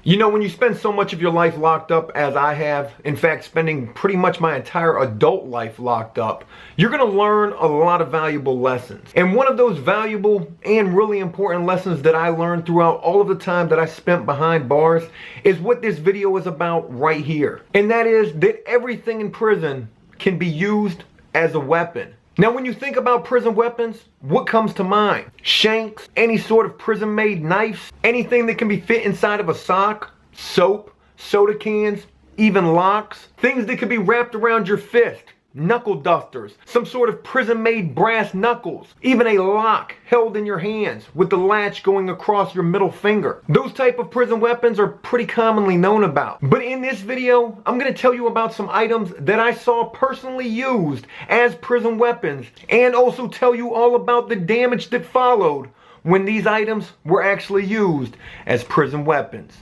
You know, when you spend so much of your life locked up as I have, in fact, spending pretty much my entire adult life locked up, you're going to learn a lot of valuable lessons. And one of those valuable and really important lessons that I learned throughout all of the time that I spent behind bars is what this video is about right here. And that is that everything in prison can be used as a weapon. Now, when you think about prison weapons, what comes to mind? Shanks, any sort of prison-made knives, anything that can be fit inside of a sock, soap, soda cans, even locks, things that can be wrapped around your fist, knuckle dusters, some sort of prison-made brass knuckles, even a lock held in your hands with the latch going across your middle finger. Those type of prison weapons are pretty commonly known about. But in this video, I'm going to tell you about some items that I saw personally used as prison weapons, and also tell you all about the damage that followed when these items were actually used as prison weapons.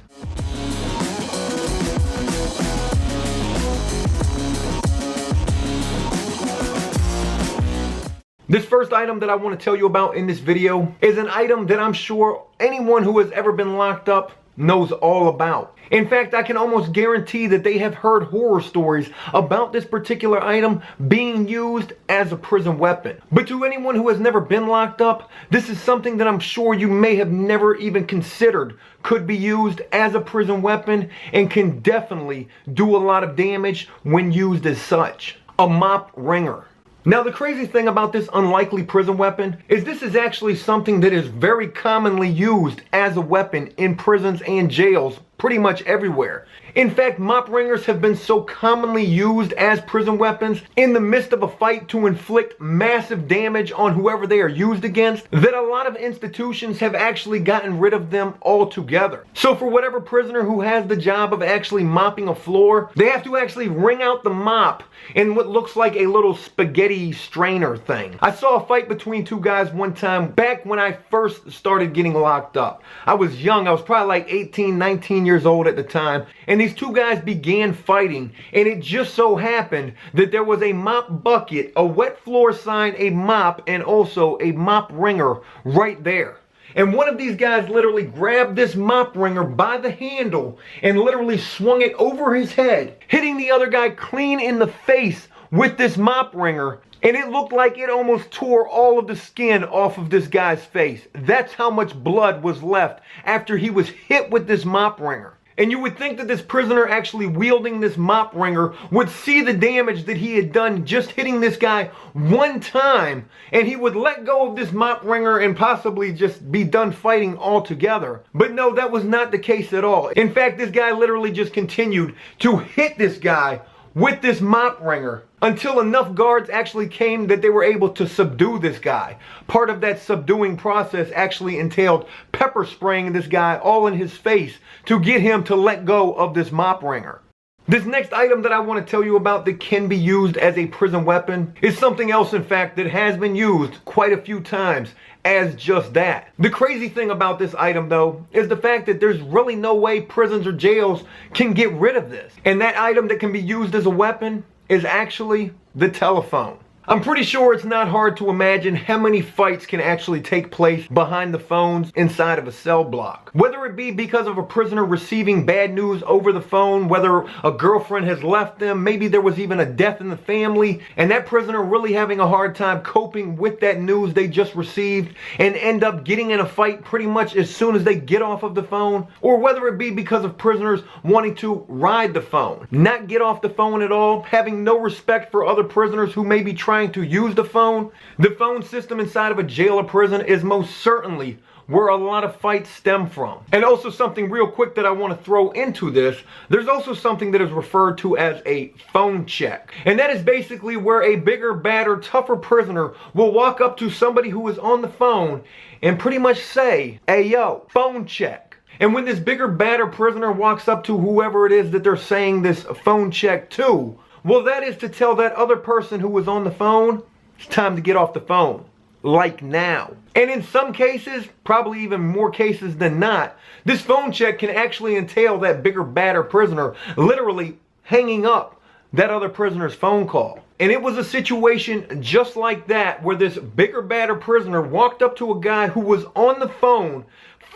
This first item that I want to tell you about in this video is an item that I'm sure anyone who has ever been locked up knows all about. In fact, I can almost guarantee that they have heard horror stories about this particular item being used as a prison weapon. But to anyone who has never been locked up, this is something that I'm sure you may have never even considered could be used as a prison weapon and can definitely do a lot of damage when used as such. A mop wringer. Now, the crazy thing about this unlikely prison weapon is this is actually something that is very commonly used as a weapon in prisons and jails pretty much everywhere. In fact, mop wringers have been so commonly used as prison weapons in the midst of a fight to inflict massive damage on whoever they are used against that a lot of institutions have actually gotten rid of them altogether. So for whatever prisoner who has the job of actually mopping a floor, they have to actually wring out the mop in what looks like a little spaghetti strainer thing. I saw a fight between two guys one time back when I first started getting locked up. I was young, I was probably like 18, 19 years old at the time, and these two guys began fighting, and it just so happened that there was a mop bucket, a wet floor sign, a mop, and also a mop wringer right there. And one of these guys literally grabbed this mop wringer by the handle and literally swung it over his head, hitting the other guy clean in the face with this mop wringer. And it looked like it almost tore all of the skin off of this guy's face. That's how much blood was left after he was hit with this mop wringer. And you would think that this prisoner actually wielding this mop wringer would see the damage that he had done just hitting this guy one time, and he would let go of this mop wringer and possibly just be done fighting altogether. But no, that was not the case at all. In fact, this guy literally just continued to hit this guy with this mop wringer until enough guards actually came that they were able to subdue this guy. Part of that subduing process actually entailed pepper spraying this guy all in his face to get him to let go of this mop wringer. This next item that I want to tell you about that can be used as a prison weapon is something else, in fact, that has been used quite a few times as just that. The crazy thing about this item, though, is the fact that there's really no way prisons or jails can get rid of this. And that item that can be used as a weapon is actually the telephone. I'm pretty sure it's not hard to imagine how many fights can actually take place behind the phones inside of a cell block. Whether it be because of a prisoner receiving bad news over the phone, whether a girlfriend has left them, maybe there was even a death in the family, and that prisoner really having a hard time coping with that news they just received and end up getting in a fight pretty much as soon as they get off of the phone, or whether it be because of prisoners wanting to ride the phone, not get off the phone at all, having no respect for other prisoners who may be trying to use the phone. The phone system inside of a jail or prison is most certainly where a lot of fights stem from. And also something real quick that I want to throw into this, there's also something that is referred to as a phone check. And that is basically where a bigger, badder, tougher prisoner will walk up to somebody who is on the phone and pretty much say, "Hey yo, phone check." And when this bigger, badder prisoner walks up to whoever it is that they're saying this phone check to, well, that is to tell that other person who was on the phone, it's time to get off the phone. Like now. And in some cases, probably even more cases than not, this phone check can actually entail that bigger, badder prisoner literally hanging up that other prisoner's phone call. And it was a situation just like that where this bigger, badder prisoner walked up to a guy who was on the phone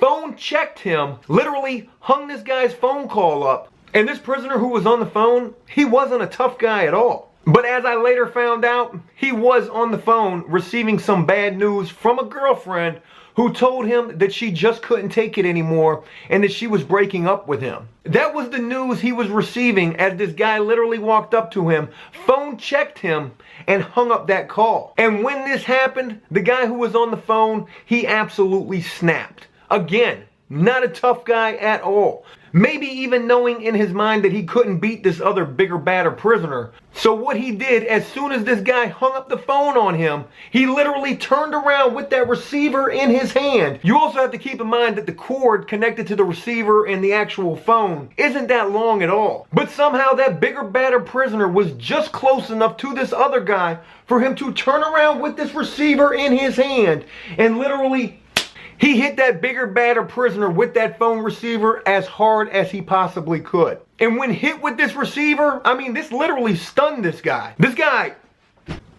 phone checked him, literally hung this guy's phone call up. And this prisoner who was on the phone, he wasn't a tough guy at all. But as I later found out, he was on the phone receiving some bad news from a girlfriend who told him that she just couldn't take it anymore and that she was breaking up with him. That was the news he was receiving as this guy literally walked up to him, phone checked him, and hung up that call. And when this happened, the guy who was on the phone, he absolutely snapped. Again, not a tough guy at all. Maybe even knowing in his mind that he couldn't beat this other bigger, badder prisoner. So what he did, as soon as this guy hung up the phone on him, he literally turned around with that receiver in his hand. You also have to keep in mind that the cord connected to the receiver and the actual phone isn't that long at all. But somehow that bigger, badder prisoner was just close enough to this other guy for him to turn around with this receiver in his hand and literally he hit that bigger, badder prisoner with that phone receiver as hard as he possibly could. And when hit with this receiver, I mean, this literally stunned this guy. This guy,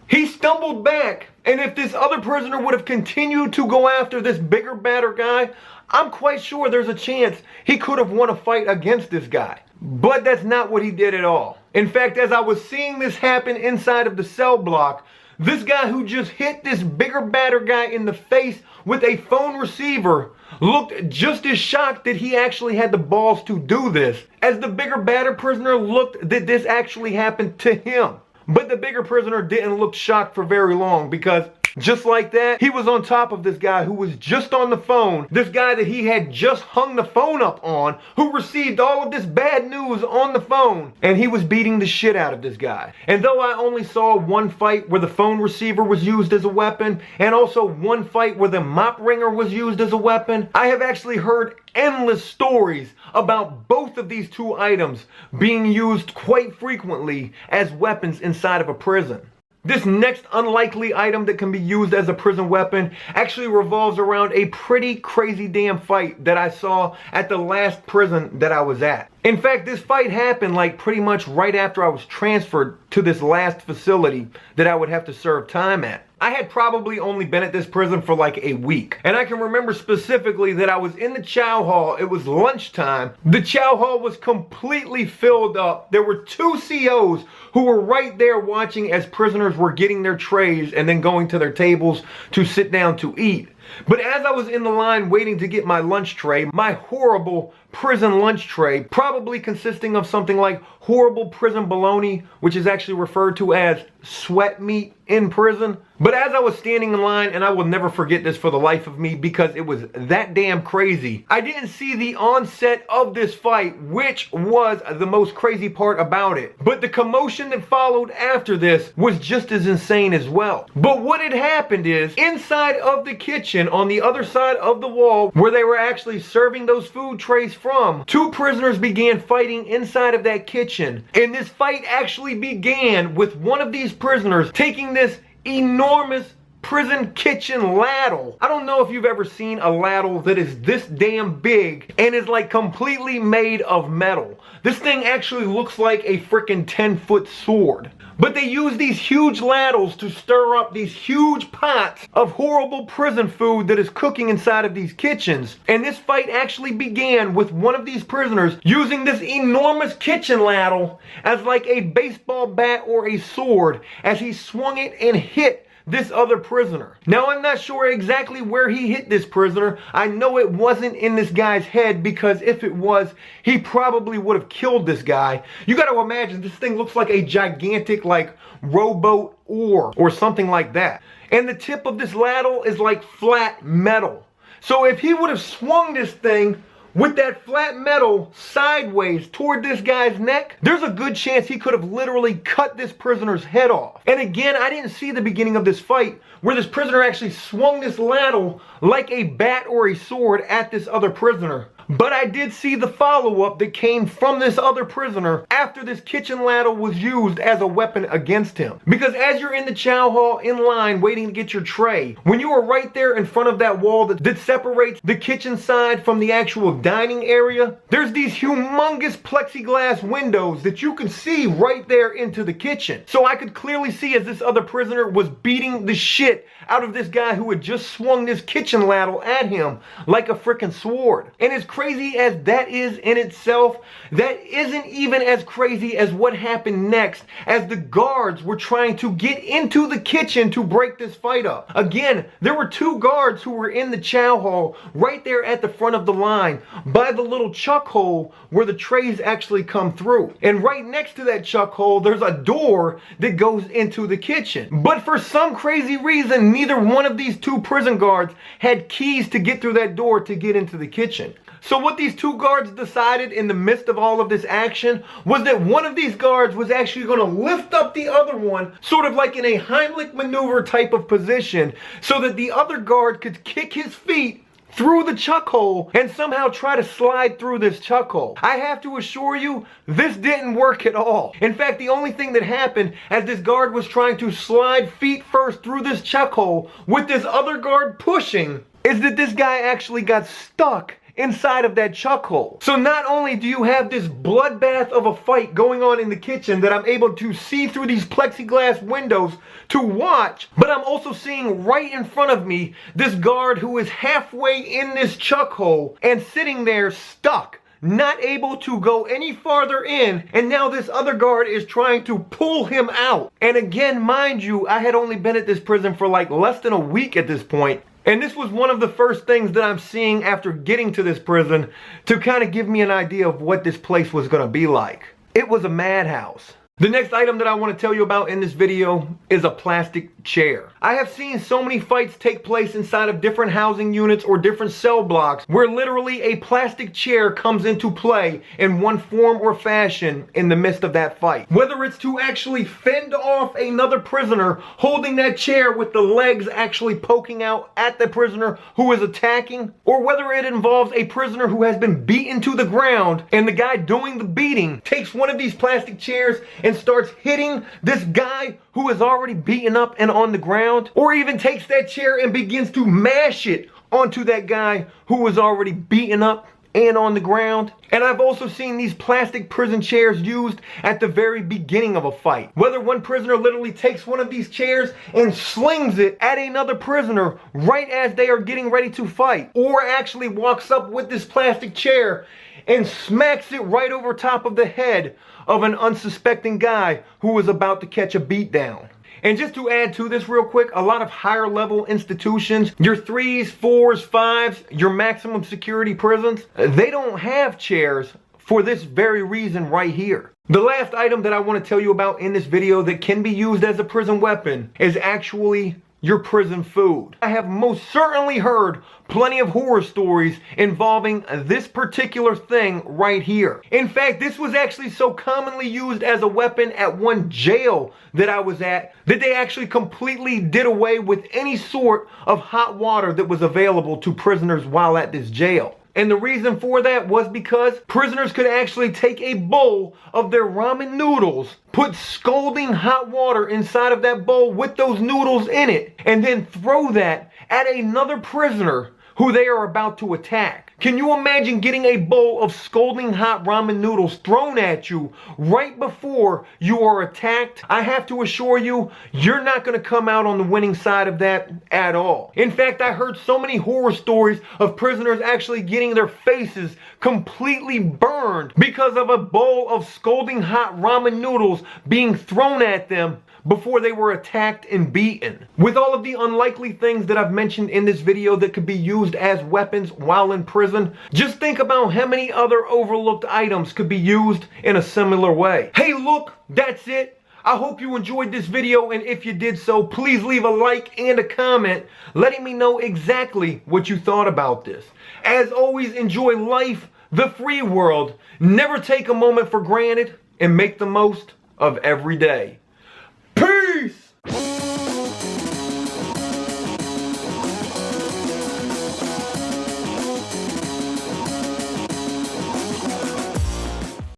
he stumbled back. And if this other prisoner would have continued to go after this bigger, badder guy, I'm quite sure there's a chance he could have won a fight against this guy. But that's not what he did at all. In fact, as I was seeing this happen inside of the cell block, this guy who just hit this bigger, badder guy in the face with a phone receiver looked just as shocked that he actually had the balls to do this as the bigger, badder prisoner looked that this actually happened to him. But the bigger prisoner didn't look shocked for very long because just like that, he was on top of this guy who was just on the phone. This guy that he had just hung the phone up on, who received all of this bad news on the phone. And he was beating the shit out of this guy. And though I only saw one fight where the phone receiver was used as a weapon, and also one fight where the mop ringer was used as a weapon, I have actually heard endless stories about both of these two items being used quite frequently as weapons inside of a prison. This next unlikely item that can be used as a prison weapon actually revolves around a pretty crazy damn fight that I saw at the last prison that I was at. In fact, this fight happened like pretty much right after I was transferred to this last facility that I would have to serve time at. I had probably only been at this prison for like a week. And I can remember specifically that I was in the chow hall. It was lunchtime. The chow hall was completely filled up. There were 2 COs who were right there watching as prisoners were getting their trays and then going to their tables to sit down to eat. But as I was in the line waiting to get my lunch tray, my horrible prison lunch tray, probably consisting of something like horrible prison bologna, which is actually referred to as sweat meat in prison. But as I was standing in line, and I will never forget this for the life of me because it was that damn crazy, I didn't see the onset of this fight, which was the most crazy part about it. But the commotion that followed after this was just as insane as well. But what had happened is, inside of the kitchen on the other side of the wall where they were actually serving those food trays from, 2 prisoners began fighting inside of that kitchen. And this fight actually began with one of these prisoners taking this enormous prison kitchen ladle. I don't know if you've ever seen a ladle that is this damn big and is like completely made of metal. This thing actually looks like a freaking 10-foot sword. But they use these huge ladles to stir up these huge pots of horrible prison food that is cooking inside of these kitchens. And this fight actually began with one of these prisoners using this enormous kitchen ladle as like a baseball bat or a sword as he swung it and hit this other prisoner. Now, I'm not sure exactly where he hit this prisoner. I know it wasn't in this guy's head because if it was, he probably would have killed this guy. You got to imagine this thing looks like a gigantic like rowboat oar or something like that. And the tip of this ladle is like flat metal. So if he would have swung this thing with that flat metal sideways toward this guy's neck, there's a good chance he could have literally cut this prisoner's head off. And again, I didn't see the beginning of this fight where this prisoner actually swung this ladle like a bat or a sword at this other prisoner. But I did see the follow-up that came from this other prisoner after this kitchen ladle was used as a weapon against him. Because as you're in the chow hall in line waiting to get your tray, when you are right there in front of that wall that separates the kitchen side from the actual dining area, there's these humongous plexiglass windows that you can see right there into the kitchen. So I could clearly see as this other prisoner was beating the shit out of this guy who had just swung this kitchen ladle at him like a freaking sword. And as crazy as that is in itself, that isn't even as crazy as what happened next as the guards were trying to get into the kitchen to break this fight up. Again, there were two guards who were in the chow hall right there at the front of the line by the little chuck hole where the trays actually come through. And right next to that chuck hole, there's a door that goes into the kitchen. But for some crazy reason, neither one of these two prison guards had keys to get through that door to get into the kitchen. So what these two guards decided in the midst of all of this action was that one of these guards was actually going to lift up the other one, sort of like in a Heimlich maneuver type of position, so that the other guard could kick his feet through the chuck hole and somehow try to slide through this chuck hole. I have to assure you, this didn't work at all. In fact, the only thing that happened as this guard was trying to slide feet first through this chuck hole with this other guard pushing is that this guy actually got stuck inside of that chuck hole. So not only do you have this bloodbath of a fight going on in the kitchen that I'm able to see through these plexiglass windows to watch, but I'm also seeing right in front of me this guard who is halfway in this chuck hole and sitting there stuck, not able to go any farther in, and now this other guard is trying to pull him out. And again, mind you, I had only been at this prison for like less than a week at this point. And this was one of the first things that I'm seeing after getting to this prison to kind of give me an idea of what this place was going to be like. It was a madhouse. The next item that I want to tell you about in this video is a plastic chair. I have seen so many fights take place inside of different housing units or different cell blocks where literally a plastic chair comes into play in one form or fashion in the midst of that fight. Whether it's to actually fend off another prisoner holding that chair with the legs actually poking out at the prisoner who is attacking, or whether it involves a prisoner who has been beaten to the ground and the guy doing the beating takes one of these plastic chairs and starts hitting this guy who is already beaten up and on the ground, or even takes that chair and begins to mash it onto that guy who was already beaten up and on the ground. And I've also seen these plastic prison chairs used at the very beginning of a fight. Whether one prisoner literally takes one of these chairs and slings it at another prisoner right as they are getting ready to fight, or actually walks up with this plastic chair and smacks it right over top of the head of an unsuspecting guy who was about to catch a beat down. And just to add to this real quick, a lot of higher level institutions, your 3s, 4s, 5s, your maximum security prisons, they don't have chairs for this very reason right here. The last item that I want to tell you about in this video that can be used as a prison weapon is actually your prison food. I have most certainly heard plenty of horror stories involving this particular thing right here. In fact, this was actually so commonly used as a weapon at one jail that I was at that they actually completely did away with any sort of hot water that was available to prisoners while at this jail. And the reason for that was because prisoners could actually take a bowl of their ramen noodles, put scalding hot water inside of that bowl with those noodles in it, and then throw that at another prisoner who they are about to attack. Can you imagine getting a bowl of scalding hot ramen noodles thrown at you right before you are attacked? I have to assure you, you're not going to come out on the winning side of that at all. In fact, I heard so many horror stories of prisoners actually getting their faces completely burned because of a bowl of scalding hot ramen noodles being thrown at them before they were attacked and beaten. With all of the unlikely things that I've mentioned in this video that could be used as weapons while in prison, just think about how many other overlooked items could be used in a similar way. Hey, look, that's it. I hope you enjoyed this video, and if you did so, please leave a like and a comment letting me know exactly what you thought about this. As always, enjoy life, the free world, never take a moment for granted, and make the most of every day.